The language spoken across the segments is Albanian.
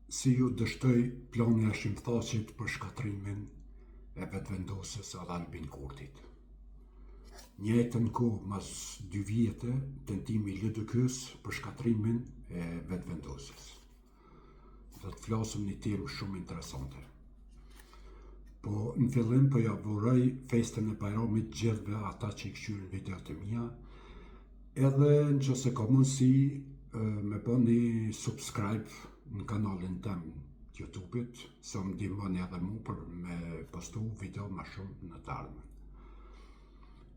si ju dështoj plani Hashim Thaqit për shkatrimin e vetëvendosjes së Albin Kurtit. Njëjtën kohë mas 2 vjetë tentimi LDK-s për shkatrimin e vetëvendosjes. Do të flasim një temë shumë interesante. Po në fillim po ja uroj festën e Bajramit gjithëve ata që i këshyrin videot e mia, edhe nëse ka mundësi me bëni subscribe në kanalin tem YouTube-it, se më ndihmoni edhe mu për me postu video ma shumë në të ardhmen.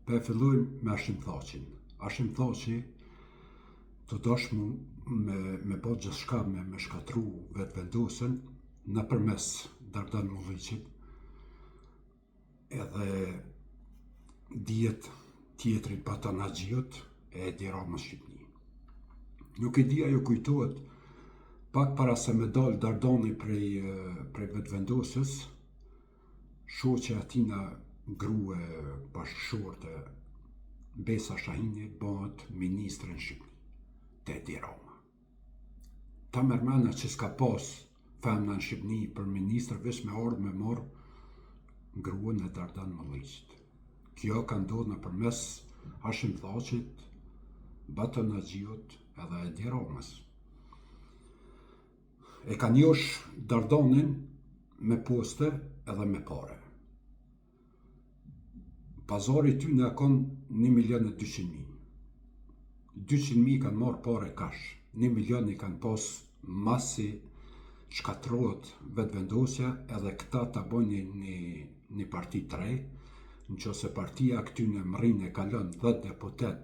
Pe fillojmë me Hashim Thaqin. Hashim Thaqi të dosh me po gjithçka me shkatru vetëvendosjen nëpërmes Dardan Mulliqit, edhe dijet tjetrit Batanaxhiut e Edi Ramës Shqipni. Nuk e di ajo kujtohet pak para se me dal Dardani prej vetëvendosjes, shoqja e atina grua bashkëshorte Besa Shahini bëhet ministre në Shqipni, te Edi Rama. Ta mërmena që s'ka pas femna në Shqipni për ministre, veç me ardhë me marrë gruan e Dardan Mulliqit. Kjo ka ndodhur nëpërmes Hashim Thaqit, Batanaxhiut edhe Edi Ramës. E ka njosh Dardanin me poste edhe me pare. Pazari ty në akon 1.200.000. 200.000 kanë marrë pare kash. 1 milion i kanë pas masi shkatrohet vetëvendosja, edhe këta ta bojnë një parti të re, nëse partia këtyne mrin e kalon 10 deputet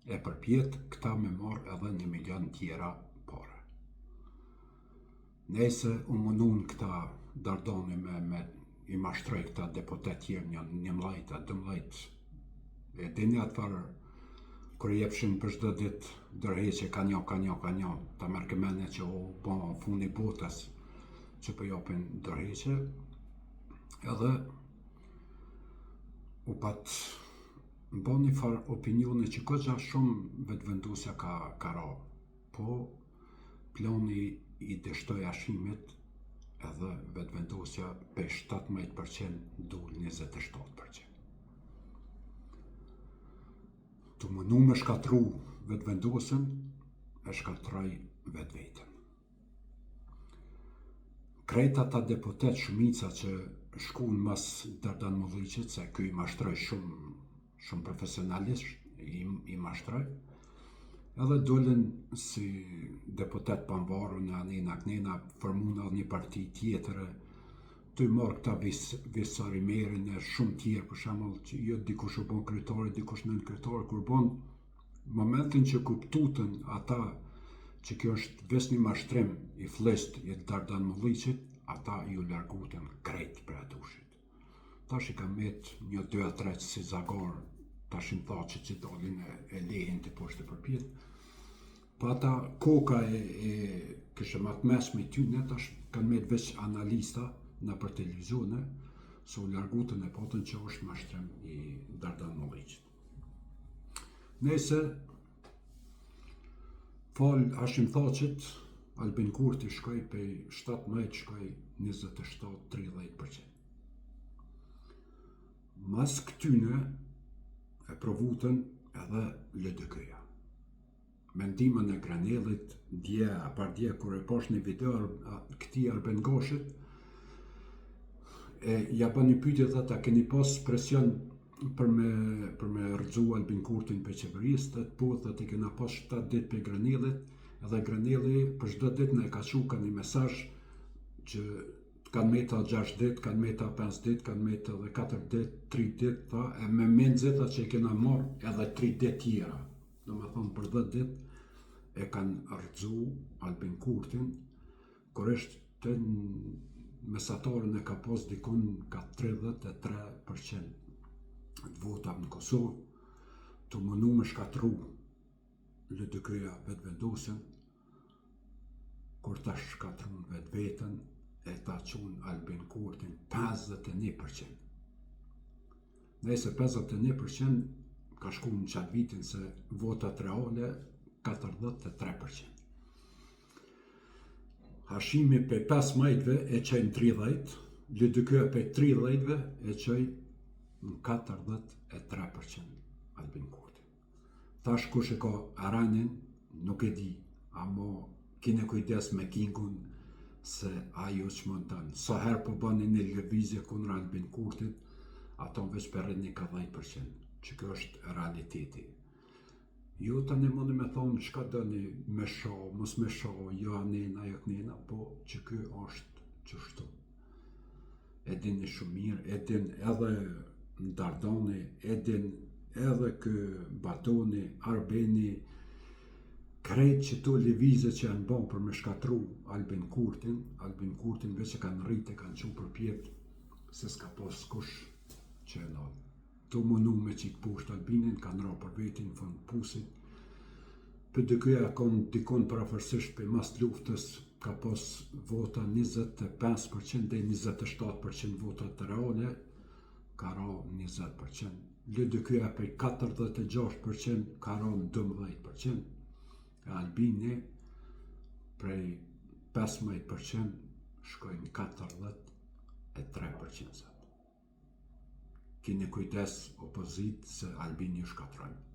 e përpjet, këta me marrë edhe 1 milion tjera pare. Nëse u mundun këta Dardani me i mashtroj këta deputet tjerë, 11, 12, e dini atë farë, kër i jepshin për çdo ditë dërheqje ka një, ta merr këmendje që u bë funi botës që po japin dërheqje, edhe u pat bë një farë opinioni që goxha shumë vetëvendosja ka ra, po plani i dështoj Hashimit edhe vetëvendosja pe 17% dul 27%. Të mënu me shkatru vetëvendosjen, e shkatroj vetveten. Krejt ata deputet shumica që shkun mas Dardan Mulliqit, se ky i mashtroj shumë profesionalisht, i mashtroj, edhe dolën si deputet panvarur në anina knena, formuna një parti tjetër, të i marrë këta Visari Merin e shumë tjerë, për shembull, që jo dikush u bon kryetari, dikush nën kryetari, kur bon momentin që kuptutën ata që kjo është veç një mashtrim i flest i Dardan Mulliqit, ata ju larguten krejt për atushit. Tash i ka met 1, 2, 3 si zagar Hashim Thaqit që dalin e lehin të poshtë përpjet. Pa ata koka e kështë matë mesme tyne, tash kanë met veç analista në për televizione, se u largutën e patën që është mashtrim i Dardan Mulliqit. Nëse fal Hashim Thaqit, Albin Kurti shkoj pej 17 shkoj 27-30%. Mas këtyne e provutën edhe LDK-ja. Mendimën e Granellit, dje kur e pash një video këtij Arben Gashit, ja bën një pyetje dhe ta keni pas presion për me rrëzu Albin Kurtin për qeverisë, po dhe të kena pas 7 ditë për Granellit, edhe Granelli për çdo ditë në e ka çu ka një mesazh që kanë meta 6 ditë, kanë meta 5 ditë, kanë meta edhe 4 ditë, 3 ditë, tha, e me menzeta që i kena marrë edhe 3 ditë tjera. Do me thonë për 10 ditë e kanë rrëzu Albin Kurtin, kur është të mesatarën e ka pas dikun ka 33% të vota në Kosovë, të mënu me shkatru LDK-ja vetëvendosjen, kur ta shkatrun vetveten, e ta qun Albin Kurtin 51%. Nëse 51% ka shku në qatë vitin se votat reale 43%. Hashimi për 15-ve e qaj në 30, LDK për 30-ve e qaj në 43% Albin Kurti. Thash kush e ka aranin, nuk e di, amo kine kujdes me kingun se ajo që mund tanë. Sa herë po bani një lëvizje kundër Albin Kurtit, ato veç për rrët ka 10%, që kjo është realiteti. Jo tani mundi me thonë çka doni me shoh, mos me shoh, jo anena, jo knena, po që kjo është qështu. E dini shumë mirë, e din edhe në Dardani, e din edhe kë Batoni, Arbeni, krejt që to lëvizje që janë bon për me shkatru Albin Kurtin veç e kanë rritë, kanë qenë përpjet, se s'ka pas kush që e nalë. To mënu me qik poshtë Albinin, kanë ra për vetin, fund pusit. Për dëkyja kanë dikon parafërsisht për mas luftës, ka pas vota 25% dhe 27% vota të reale, ka ra 20%. LDK për 46% ka ra 12%, e Albini prej 15% shkojnë 43%. Kini kujdes opozit se Albini shkatrojnë.